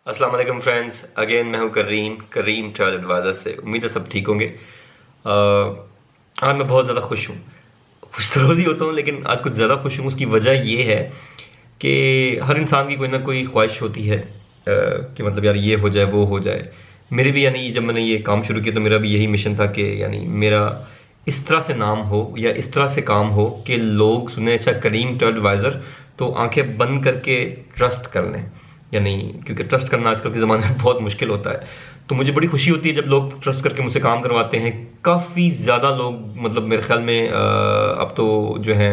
अस्सलाम वालेकुम friends, again मैं हूं करीम ट्रैवल एडवाइज़र से। उम्मीद है सब ठीक होंगे। आज मैं बहुत ज़्यादा खुश हूं। खुश तो रोज़ ही होता हूं, लेकिन आज कुछ ज़्यादा खुश हूं। उसकी वजह ये है कि हर इंसान की कोई ना कोई ख्वाहिश होती है कि मतलब यार ये हो जाए वो हो जाए। मेरे भी यानी जब मैंने ये काम शुरू किया तो मेरा भी यही मिशन था कि यानी मेरा इस तरह से नाम हो या इस तरह से काम हो कि लोग सुने अच्छा करीम ट्रैवल एडवाइज़र, तो आंखें बंद करके ट्रस्ट कर लें। यानी क्योंकि ट्रस्ट करना आजकल के ज़माने में बहुत मुश्किल होता है, तो मुझे बड़ी खुशी होती है जब लोग ट्रस्ट करके मुझसे काम करवाते हैं। काफ़ी ज़्यादा लोग मतलब मेरे ख्याल में अब तो जो है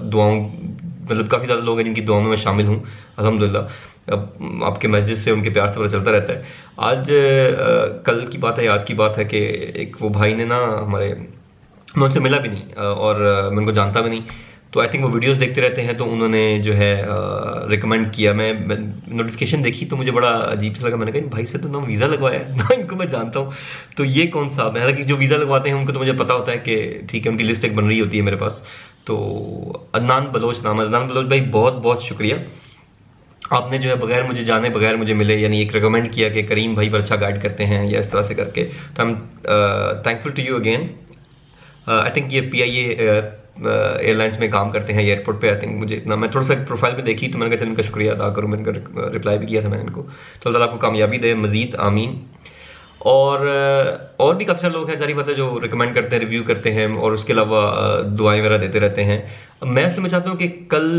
दुआओं मतलब काफ़ी ज़्यादा लोग हैं जिनकी दुआओं में मैं शामिल हूँ अल्हम्दुलिल्लाह। अब आपके मैसेज से उनके प्यार से पता चलता रहता है। आज कल की बात है, आज की बात है कि एक वो भाई ने ना हमारे, मैं उनसे मिला भी नहीं और मैं उनको जानता भी नहीं, तो आई थिंक वो वीडियोस देखते रहते हैं, तो उन्होंने जो है रिकमेंड किया। मैं नोटिफिकेशन देखी तो मुझे बड़ा अजीब सा लगा। मैंने कहा इन भाई से तो ना वीज़ा लगवाया है ना इनको मैं जानता हूँ, तो ये कौन सा। हालांकि जो वीज़ा लगवाते हैं उनको तो मुझे पता होता है कि ठीक है, उनकी लिस्ट एक बन रही होती है मेरे पास। तो अदनान बलोच नाम है। अदनान बलोच भाई बहुत बहुत शुक्रिया, आपने जो है बगैर मुझे जाने बगैर मुझे मिले यानी एक रिकमेंड किया कि करीम भाई पर अच्छा गाइड करते हैं या इस तरह से करके, तो I am thankful to you again. I think ये PIA एयरलाइंस में काम करते हैं एयरपोर्ट पे। आई थिंक मुझे इतना, मैं थोड़ा सा प्रोफाइल पे देखी तो मैंने कहा चल इनका शुक्रिया अदा करूँ। मैंने रिप्लाई भी किया था मैंने इनको, तो अल्लाह ताला आपको कामयाबी दे मजीद, आमीन। और भी काफ़ी सारे लोग हैं जारी बात है जो रिकमेंड करते हैं, रिव्यू करते हैं और उसके अलावा दुआएं वगैरह देते रहते हैं। मैं इसलिए मैं चाहता हूँ कि कल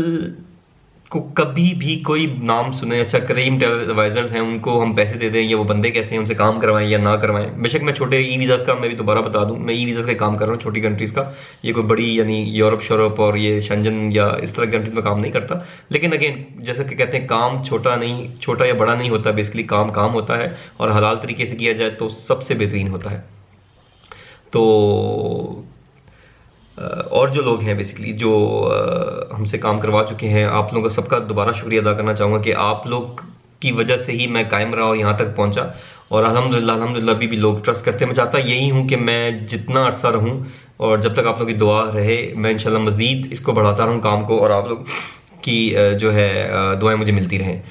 को कभी भी कोई नाम सुने अच्छा करीम एडवाइजर्स हैं, उनको हम पैसे दे दें या वो बंदे कैसे हैं उनसे काम करवाएं या ना करवाएं। बेशक मैं छोटे ई वीज़ास का मैं भी दोबारा बता दूं, मैं ई वीज़ास का काम कर रहा हूँ छोटी कंट्रीज़ का। ये कोई बड़ी यानी यूरोप शोरोप और ये शंजन या इस तरह की कंट्रीज में काम नहीं करता। लेकिन अगेन जैसा कि कहते हैं काम छोटा नहीं, छोटा या बड़ा नहीं होता, बेसिकली काम काम होता है और हलाल तरीके से किया जाए तो सबसे बेहतरीन होता है। तो और जो लोग हैं बेसिकली जो हमसे काम करवा चुके हैं, आप लोगों का सबका दोबारा शुक्रिया अदा करना चाहूँगा कि आप लोग की वजह से ही मैं कायम रहा और यहाँ तक पहुँचा। और अल्हम्दुलिल्लाह अभी भी लोग ट्रस्ट करते हैं। मैं चाहता यही हूँ कि मैं जितना अरसा रहूँ और जब तक आप लोगों की दुआ रहे, मैं इंशाल्लाह मज़ीद इसको बढ़ाता रहूँ काम को और आप लोग की जो है दुआएं मुझे मिलती रहें।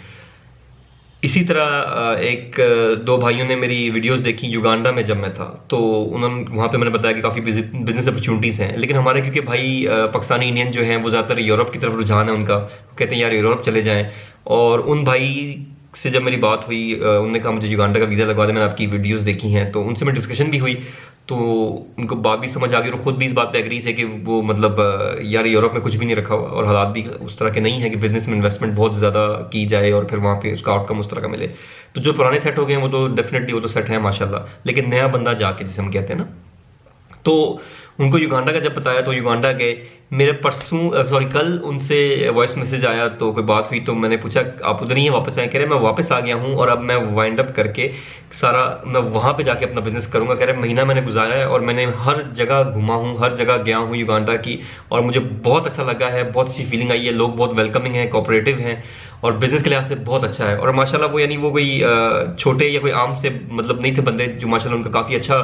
इसी तरह दो भाइयों ने मेरी वीडियोस देखी युगांडा में जब मैं था, तो उन्होंने वहाँ पे मैंने बताया कि काफ़ी बिजनेस अपॉर्चुनिटीज़ हैं। लेकिन हमारे क्योंकि भाई पाकिस्तानी इंडियन जो हैं वो ज़्यादातर यूरोप की तरफ रुझान है उनका, कहते हैं यार यूरोप चले जाएं। और उन भाई से जब मेरी बात हुई उन्होंने कहा मुझे युगांडा का वीज़ा लगवा दे, मैंने आपकी वीडियोस देखी हैं, तो उनसे मैं डिस्कशन भी हुई, तो उनको बात भी समझ आ गई और खुद भी इस बात पे एग्री थे कि वो मतलब यार यूरोप में कुछ भी नहीं रखा हुआ और हालात भी उस तरह के नहीं है कि बिजनेस में इन्वेस्टमेंट बहुत ज़्यादा की जाए और फिर वहाँ पे उसका आउटकम उस तरह का मिले। तो जो पुराने सेट हो गए हैं वो तो डेफिनेटली वो तो सेट है माशाल्लाह, लेकिन नया बंदा जाके जिसे हम कहते हैं ना, तो उनको युगांडा का जब बताया तो युगांडा गए। मेरे परसों सॉरी कल उनसे वॉइस मैसेज आया तो कोई बात हुई, तो मैंने पूछा आप उधर ही हैं वापस आए? कह रहे मैं वापस आ गया हूँ और अब मैं वाइंड अप करके सारा मैं वहाँ पे जाके अपना बिजनेस करूँगा। कह रहे महीना मैंने गुजारा है और मैंने हर जगह घुमा हूँ, हर जगह गया हूँ युगांडा की, और मुझे बहुत अच्छा लगा है, बहुत अच्छी फीलिंग आई है। लोग बहुत वेलकमिंग हैं, कोऑपरेटिव हैं और बिजनेस के लिहाज से बहुत अच्छा है। और माशाल्लाह वो यानी वो कोई छोटे या कोई आम से मतलब नहीं थे बंदे, जो माशाल्लाह उनका काफ़ी अच्छा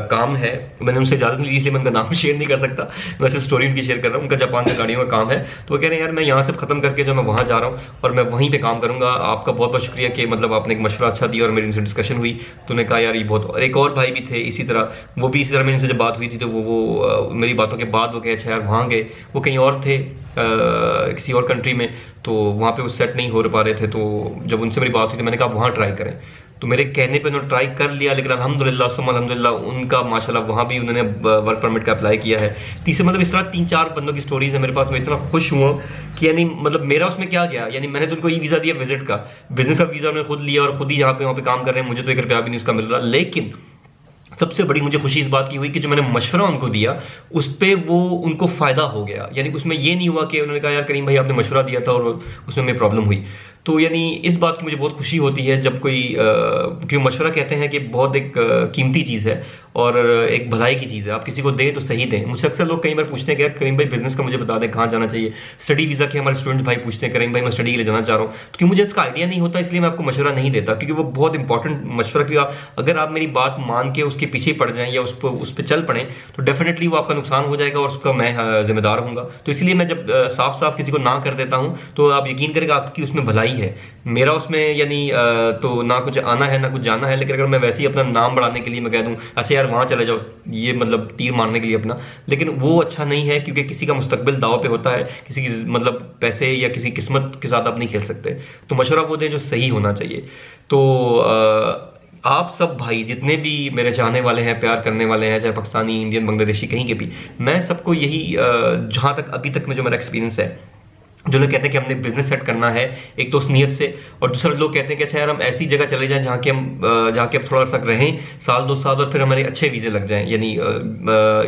काम है। मैंने उनसे इजाज़त नहीं ली इसलिए मैं उनका नाम शेयर नहीं कर सकता, मैं सिर्फ स्टोरी उनकी शेयर कर रहा हूँ। उनका जापान से गाड़ियों का काम है, तो वो कह रहे हैं यार मैं यहाँ से ख़त्म करके जो मैं वहाँ जा रहा हूँ और मैं वहीं पे काम करूँगा। आपका बहुत बहुत शुक्रिया कि मतलब आपने एक मशवरा अच्छा दिया और मेरी उनसे डिस्कशन हुई, तो उन्होंने कहा यार ये बहुत। और एक और भाई भी थे इसी तरह, वो भी इसी तरह मेरी उनसे जब बात हुई थी तो वो मेरी बातों के बाद वो कहे अच्छा यार वहाँ गए, वो कहीं और थे किसी और कंट्री में, तो वहाँ पे वो सेट नहीं हो पा रहे थे। तो जब उनसे मेरी बात हुई तो मैंने कहा वहाँ ट्राई करें, तो मेरे कहने पे उन्होंने ट्राई कर लिया। लेकिन अल्हम्दुलिल्लाह सुम्मा अल्हम्दुलिल्लाह उनका माशाल्लाह वहाँ भी उन्होंने वर्क परमिट का अप्लाई किया है। तीसरे मतलब इस तरह 3-4 बंदों की स्टोरीज है मेरे पास। मैं इतना खुश हुआ कि यानी मतलब मेरा उसमें क्या गया, यानी मैंने तो उनको ई वीज़ा दिया विजिट का, बिजनेस का वीज़ा उन्होंने खुद लिया और खुद ही यहाँ पे वहाँ पे काम कर रहे हैं। मुझे तो 1 रुपया भी नहीं उसका मिल रहा, लेकिन सबसे बड़ी मुझे खुशी इस बात की हुई कि जो मैंने मशवरा उनको दिया उस पर वो उनको फ़ायदा हो गया। यानी उसमें ये नहीं हुआ कि उन्होंने कहा यार करीम भाई आपने मशवरा दिया था और उसमें मेरी प्रॉब्लम हुई। तो यानी इस बात की मुझे बहुत खुशी होती है जब कोई क्यों मशवरा कहते हैं कि बहुत एक कीमती चीज़ है और एक भलाई की चीज़ है। आप किसी को दें तो सही दें। मुझसे अक्सर लोग कई बार पूछते हैं कि यार करीम भाई बिजनेस का मुझे बता दें कहाँ जाना चाहिए। स्टडी वीज़ा के हमारे स्टूडेंट्स भाई पूछते हैं करीम भाई मैं स्टडी के लिए जाना चाह रहा हूँ, तो क्योंकि मुझे इसका आइडिया नहीं होता इसलिए मैं आपको मशवरा नहीं देता, क्योंकि वो बहुत इंपॉर्टेंट मशवरा, क्योंकि अगर आप मेरी बात मान के उसके पीछे पड़ जाएं या उस पर चल पड़े तो डेफिनेटली वो आपका नुकसान हो जाएगा और उसका मैं जिम्मेदार होऊंगा। तो इसलिए मैं जब साफ साफ किसी को ना कर देता हूं तो आप यकीन करेंगे आपकी उसमें भलाई है, मेरा उसमें यानी तो ना कुछ आना है ना कुछ जाना है। लेकिन अगर मैं वैसे ही अपना नाम बढ़ाने के लिए मैं कह दूं अच्छा यार वहां चले जाओ, ये मतलब तीर मारने के लिए अपना, लेकिन वो अच्छा नहीं है, क्योंकि किसी का मुस्तकबिल दाव पे होता है, किसी की मतलब पैसे या किसी किस्मत के साथ आप नहीं खेल सकते। तो मशवरा वो दें जो सही होना चाहिए। तो आप सब भाई जितने भी मेरे चाहने वाले हैं, प्यार करने वाले हैं, चाहे पाकिस्तानी, इंडियन, बांग्लादेशी, कहीं के भी, मैं सबको यही जहां तक अभी तक में जो मेरा एक्सपीरियंस है, जो लोग कहते हैं कि हमने बिजनेस सेट करना है एक तो उस नीयत से, और दूसरा लोग कहते हैं कि अच्छा यार हम ऐसी जगह चले जाएं जहाँ के हम थोड़ा सा रहें साल 2 साल और फिर हमारे अच्छे वीजे लग जाएं, यानी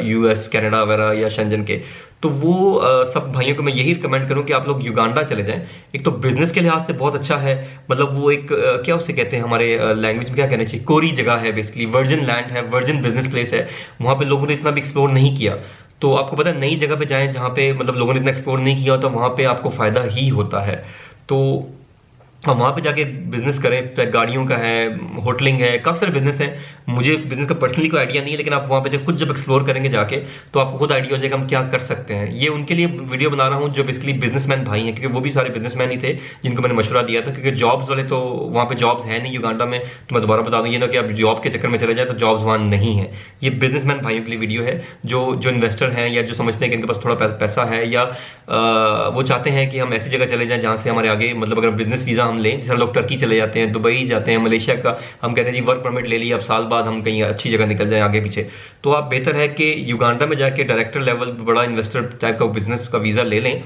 यूएस, कनाडा वगैरह या शेंजन के। तो वो सब भाइयों को मैं यही रिकमेंड करूं कि आप लोग युगांडा चले जाएं। एक तो बिजनेस के लिहाज से बहुत अच्छा है, मतलब वो एक क्या उसे कहते हैं हमारे लैंग्वेज में क्या कहना चाहिए, कोरी जगह है, बेसिकली वर्जिन लैंड है, वर्जिन बिजनेस प्लेस है। वहां पे लोगों ने इतना भी एक्सप्लोर नहीं किया। तो आपको पता है नई जगह पे जाएं जहां पे मतलब लोगों ने इतना एक्सप्लोर नहीं किया होता, वहां पे आपको फायदा ही होता है। तो हम वहां पे जाके बिजनेस करें, गाड़ियों का है, होटलिंग है, काफी सारे बिजनेस है। मुझे बिजनेस का पर्सनली कोई आइडिया नहीं है, लेकिन आप वहां पे जब एक्सप्लोर करेंगे जाके तो आपको खुद आइडिया हो जाएगा हम क्या कर सकते हैं। ये उनके लिए वीडियो बना रहा हूँ जो बेसिकली बिजनेसमैन भाई हैं, क्योंकि वो भी सारे बिजनेसमैन ही थे जिनको मैंने मशवरा दिया था, क्योंकि जॉब्स वाले तो वहां पे जॉब्स है नहीं युगांडा में। तो मैं दोबारा बता दूं ये ना कि आप जॉब के चक्कर में चले जाए तो जॉब्स वहां नहीं है। ये बिजनेसमैन भाइयों के लिए वीडियो है जो इन्वेस्टर हैं या जो समझते हैं कि इनके पास थोड़ा पैसा है, या वो चाहते हैं कि हम ऐसी जगह चले जाएं जहां से हमारे आगे मतलब अगर बिजनेस वीजा हम लें, जैसे लोग टर्की चले जाते हैं, दुबई जाते हैं, मलेशिया का हम कहते हैं जी वर्क परमिट ले लिया, अब साल बाद हम कहीं अच्छी जगह निकल जाए आगे पीछे। तो आप बेहतर है कि युगांडा में जाके डायरेक्टर लेवल बड़ा इन्वेस्टर टाइप का बिजनेस का वीजा ले लें।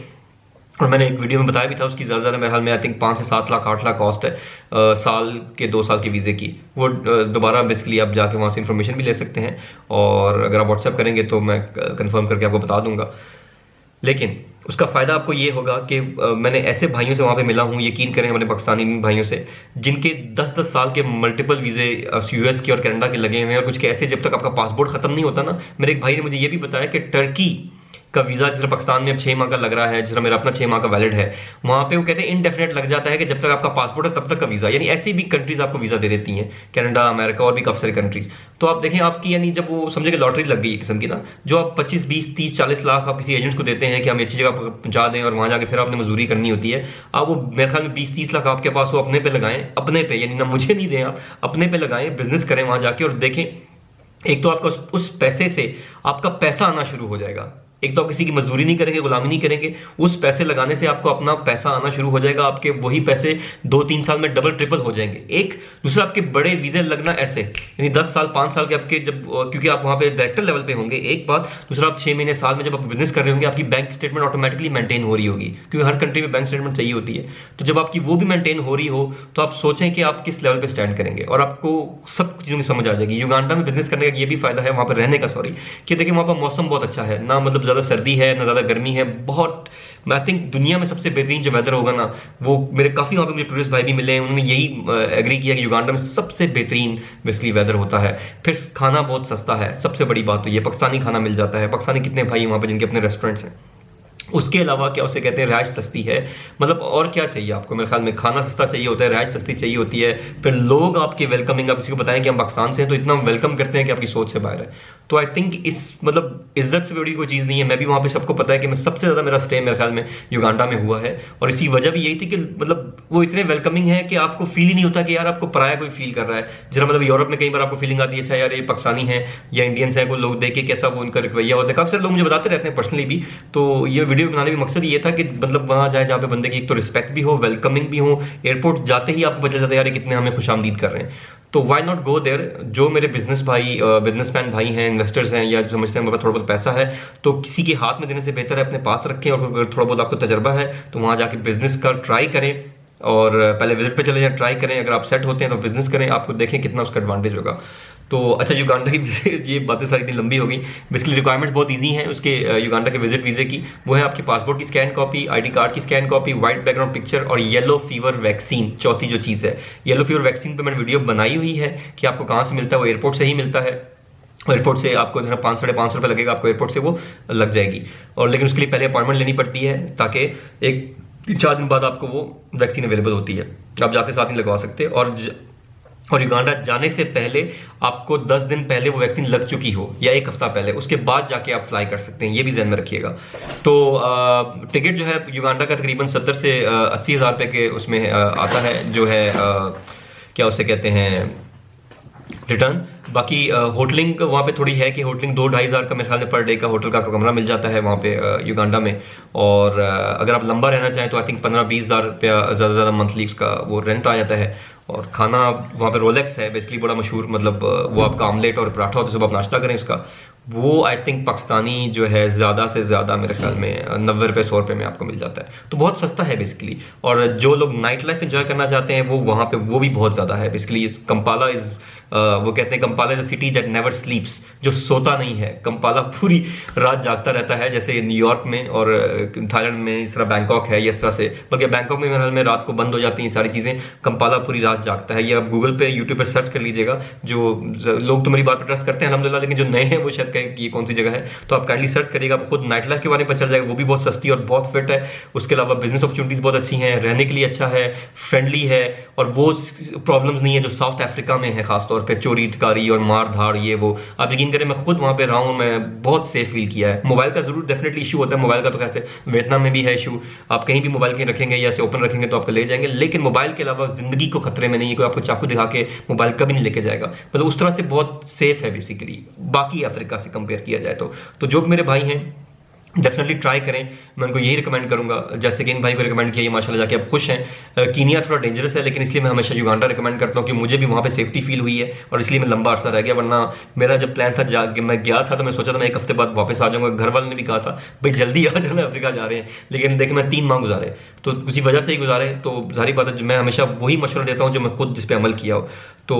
और मैंने एक वीडियो में बताया भी था उसकी ज़्यादा मेरे हाल में आई थिंक 5 से 7 लाख 8 लाख कॉस्ट है साल के 2 साल के वीज़े की। वो दोबारा बेसिकली आप जाके वहाँ से इन्फॉर्मेशन भी ले सकते हैं, और अगर आप व्हाट्सएप करेंगे तो मैं कंफर्म करके आपको बता दूंगा। लेकिन उसका फ़ायदा आपको ये होगा कि मैंने ऐसे भाइयों से वहाँ पे मिला हूँ, यकीन करें हमारे पाकिस्तानी भाइयों से, जिनके 10-10 साल के मल्टीपल वीज़े यूएस के और कनाडा के लगे हुए हैं, और कुछ के ऐसे जब तक आपका पासपोर्ट ख़त्म नहीं होता ना। मेरे एक भाई ने मुझे ये भी बताया कि टर्की का वीज़ा जिस पाकिस्तान में अब 6 माह का लग रहा है, जिस मेरा अपना 6 माह का वैलिड है, वहाँ पे वो कहते हैं इनडेफिनेट लग जाता है कि जब तक आपका पासपोर्ट है तब तक का वीज़ा, यानी ऐसी भी कंट्रीज आपको वीज़ा दे देती हैं, कनाडा, अमेरिका और भी काफ़ी सारी कंट्रीज। तो आप देखें आपकी यानी जब वो समझे कि लॉटरी लग गई एक किस्म की ना, जो आप 25, 20, 30, 40 लाख आप किसी एजेंट्स को देते हैं कि हम अच्छी जगह पहुंचा दें, और वहाँ जाके फिर आपने मजदूरी करनी होती है। आप वो मेरे ख्याल में 20-30 लाख आपके पास हो अपने पे लगाएं, अपने पे, यानी ना मुझे नहीं दें, आप अपने पे लगाएं, बिजनेस करें वहाँ जाके, और देखें एक तो आपका उस पैसे से आपका पैसा आना शुरू हो जाएगा। एक तो आप किसी की मजदूरी नहीं करेंगे, गुलामी नहीं करेंगे, उस पैसे लगाने से आपको अपना पैसा आना शुरू हो जाएगा। आपके वही पैसे 2-3 साल में डबल ट्रिपल हो जाएंगे। एक दूसरा आपके बड़े वीजे लगना ऐसे, यानी 10 साल 5 साल के आपके, जब क्योंकि आप वहां पे डायरेक्टर लेवल पे होंगे, एक बात। दूसरा आप 6 महीने साल में जब आप बिजनेस कर रहे होंगे आपकी बैंक स्टेटमेंट ऑटोमेटिकली मेंटेन हो रही होगी, क्योंकि हर कंट्री में बैंक स्टेटमेंट चाहिए होती है। तो जब आपकी वो भी मेंटेन हो रही हो तो आप सोचें कि आप किस लेवल पे स्टैंड करेंगे, और आपको सब चीजों की समझ आ जाएगी। युगांडा में बिजनेस करने का ये भी फायदा है, वहां पर रहने का, सॉरी, कि देखिए वहां पर मौसम बहुत अच्छा है ना, मतलब ज्यादा सर्दी है ना ज्यादा गर्मी है, बहुत मैं थिंक दुनिया में सबसे बेहतरीन जो वेदर होगा ना, वो मेरे काफी वहां पे मुझे टूरिस्ट भाई भी मिले हैं, उन्होंने यही एग्री किया कि युगांडा में सबसे बेहतरीन बेसिकली वेदर होता है। फिर खाना बहुत सस्ता है, सबसे बड़ी बात तो ये, पाकिस्तानी खाना मिल जाता है। पाकिस्तानी कितने भाई वहां पे जिनके अपने रेस्टोरेंट्स हैं। उसके अलावा क्या उसे कहते हैं, रिहाइश सस्ती है, मतलब और क्या चाहिए आपको, मेरे ख्याल में खाना सस्ता चाहिए होता है, रिहाइश सस्ती चाहिए होती है। फिर लोग आपके वेलकमिंग, आप किसी को बताएं कि हम पाकिस्तान से हैं तो इतना वेलकम करते हैं कि आपकी सोच से बाहर है। तो आई थिंक इस मतलब इज्जत से बड़ी कोई चीज़ नहीं है। मैं भी वहाँ पे सबको पता है कि मैं सबसे ज़्यादा मेरा स्टे मेरे ख्याल में युगांडा में हुआ है, और इसी वजह भी यही थी कि मतलब वो इतने वेलकमिंग है कि आपको फील ही नहीं होता कि यार आपको पराया कोई फील कर रहा है। जरा मतलब यूरोप में कई बार आपको फीलिंग आती है अच्छा यार ये पाकिस्तानी है या इंडियंस है, कोई लोग देख के कैसा वो उनका रवैया होता है। काफ़ी सारे लोग मुझे बताते रहते हैं पर्सनली भी। तो ये वीडियो बनाने का मकसद ये था कि मतलब वहाँ जाए जहाँ पे बंदे की एक तो रिस्पेक्ट भी हो, वेलकमिंग भी हो, एयरपोर्ट जाते ही आपको पता चलता है यार कितने हमें खुशामदीद कर रहे हैं। तो वाई नॉट गो देयर। जो मेरे बिजनेस भाई, बिजनेसमैन भाई हैं, इन्वेस्टर्स हैं, या समझते हैं मेरे पास थोड़ा बहुत पैसा है, तो किसी के हाथ में देने से बेहतर है अपने पास रखें, और अगर थोड़ा बहुत आपको तजर्बा है तो वहाँ जाके बिजनेस का ट्राई करें, और पहले विजिट पे चले जाएं, ट्राई करें। अगर आप सेट होते हैं तो बिजनेस करें, आपको देखें कितना उसका एडवांटेज होगा। तो अच्छा युगांडा की ये बातें सारी इतनी लंबी हो गई। बेसिकली रिक्वायरमेंट्स बहुत इजी हैं उसके युगांडा के विजिट वीजे की। वो है आपके पासपोर्ट की स्कैन कॉपी, आईडी कार्ड की scan copy, white background picture, और येलो फीवर वैक्सीन। चौथी जो चीज़ है येलो फीवर वैक्सीन पे मैंने वीडियो बनाई हुई है कि आपको कहाँ से मिलता है, वो एयरपोर्ट से ही मिलता है। एयरपोर्ट से आपको जो है 500-550 रुपये लगेगा, आपको एयरपोर्ट से वो लग जाएगी। और लेकिन उसके लिए पहले अपॉइंटमेंट लेनी पड़ती है, ताकि एक 4 दिन बाद आपको वो वैक्सीन अवेलेबल होती है, आप जाते साथ नहीं लगवा सकते। और युगांडा जाने से पहले आपको 10 दिन पहले वो वैक्सीन लग चुकी हो या 1 हफ्ता पहले, उसके बाद जाके आप फ्लाई कर सकते हैं, ये भी ध्यान में रखिएगा। तो टिकट जो है युगांडा का तकरीबन 70 से 80 हज़ार रुपये के उसमें आता है, जो है क्या उसे कहते हैं, रिटर्न। बाकी होटलिंग वहाँ पे थोड़ी है कि होटलिंग 2-2.5 हज़ार का मेरे ख्याल में पर डे का होटल का कमरा मिल जाता है वहाँ पे युगांडा में। और अगर आप लंबा रहना चाहें तो आई थिंक 15-20 हज़ार रुपया ज़्यादा से ज़्यादा मंथली उसका वो रेंट आ जाता है। और खाना वहाँ पे रोलेक्स है बेसिकली बड़ा मशहूर, मतलब वो आपका आमलेट और पराठा होता है, सुबह आप नाश्ता करें उसका, वो आई थिंक पाकिस्तानी जो है ज़्यादा से ज़्यादा मेरे ख्याल में 90 रुपये 100 रुपये में आपको मिल जाता है, तो बहुत सस्ता है बेसिकली। और जो लोग नाइट लाइफ एंजॉय करना चाहते हैं वो वहाँ पे वो भी बहुत ज़्यादा है बेसिकली। कंपाला इज़ वो कहते हैं Kampala is a city that never स्लीप्स, जो सोता नहीं है। कंपाला पूरी रात जागता रहता है, जैसे न्यूयॉर्क में और थाईलैंड में इस तरह बैंकॉक है, इस तरह से। बल्कि बैंकॉक में मेरे ख्याल में रात को बंद हो जाती हैं सारी चीज़ें, कंपाला पूरी रात जागता है। ये आप गूगल पे यूट्यूब पर सर्च कर लीजिएगा। जो लोग तो मेरी बात पर ट्रस्ट करते हैं अल्हम्दुलिल्लाह, लेकिन जो नए हैं वो शायद कहें कि ये कौन सी जगह है, तो आप काइंडली सर्च करिएगा, आपको खुद नाइट लाइफ के बारे में पता चल जाएगा। वो भी बहुत सस्ती और बहुत फिट है। उसके अलावा बिजनेस अपॉर्चुनिटीज़ बहुत अच्छी हैं, रहने के लिए अच्छा है, फ्रेंडली है, और वो प्रॉब्लम्स नहीं है जो साउथ अफ्रीका में है, खासतौर पर चोरी कारी और मार धाड़ ये वो। आप यकीन करें मैं खुद वहां पे रहा हूं, मैं बहुत सेफ फील किया है। मोबाइल का जरूर डेफिनेटली इशू होता है, मोबाइल का तो कैसे वियतनाम में भी है इशू, आप कहीं भी मोबाइल कहीं रखेंगे या ऐसे ओपन रखेंगे तो आपको ले जाएंगे, लेकिन मोबाइल के अलावा जिंदगी को खतरे में नहीं है, कोई आपको चाकू दिखा के मोबाइल कभी नहीं लेके जाएगा। मतलब उस तरह से बहुत सेफ है बेसिकली, बाकी अफ्रीका से कंपेयर किया जाए तो जो मेरे भाई हैं डेफिनेटली ट्राई करें। मैं उनको यही रिकमेंड करूंगा, जैसे कि इन भाई को रिकमेंड किया, ये माशाल्लाह जाके आप खुश हैं। कीनिया थोड़ा डेंजरस है, लेकिन इसलिए मैं हमेशा युगांडा रिकमेंड करता हूँ कि मुझे भी वहाँ पे सेफ्टी फील हुई है और इसलिए मैं लंबा अरसा रह गया। वरना मेरा जब प्लान था मैं गया था तो मैं सोचा था मैं 1 हफ्ते बाद वापस आ जाऊंगा। घर वालों ने भी कहा था भाई जल्दी आ जाना, अफ्रीका जा रहे हैं, लेकिन देखिए मैं 3 माह गुजारे, तो उसी वजह से ही गुजारे। तो जाहिर बात है मैं हमेशा वही मशवरा देता हूँ जो मैं खुद जिस पे अमल किया हो। तो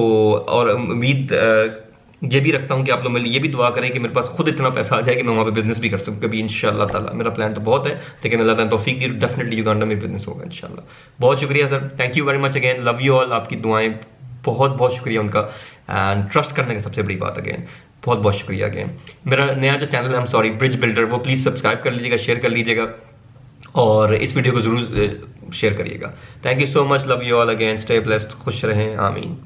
और उम्मीद ये भी रखता हूँ कि आप लोग मेरे लिए ये भी दुआ करें कि मेरे पास खुद इतना पैसा आ जाए कि मैं वहाँ पे बिजनेस भी कर सकूँ कभी इंशाल्लाह ताला। मेरा प्लान तो बहुत है, लेकिन अल्लाह ताला तौफीक दी, डेफिनेटली युगांडा में बिजनेस होगा इंशाल्लाह। बहुत शुक्रिया sir, thank you very much again, love you all. आपकी दुआएं बहुत बहुत शुक्रिया उनका, एंड ट्रस्ट करने का सबसे बड़ी बात अगेन, बहुत बहुत शुक्रिया अगेन। मेरा नया जो चैनल है, I am sorry, bridge builder, वो प्लीज़ सब्सक्राइब कर लीजिएगा, शेयर कर लीजिएगा और इस वीडियो को जरूर शेयर करिएगा। Thank you so much, love you all again, stay blessed, खुश रहें, आमीन।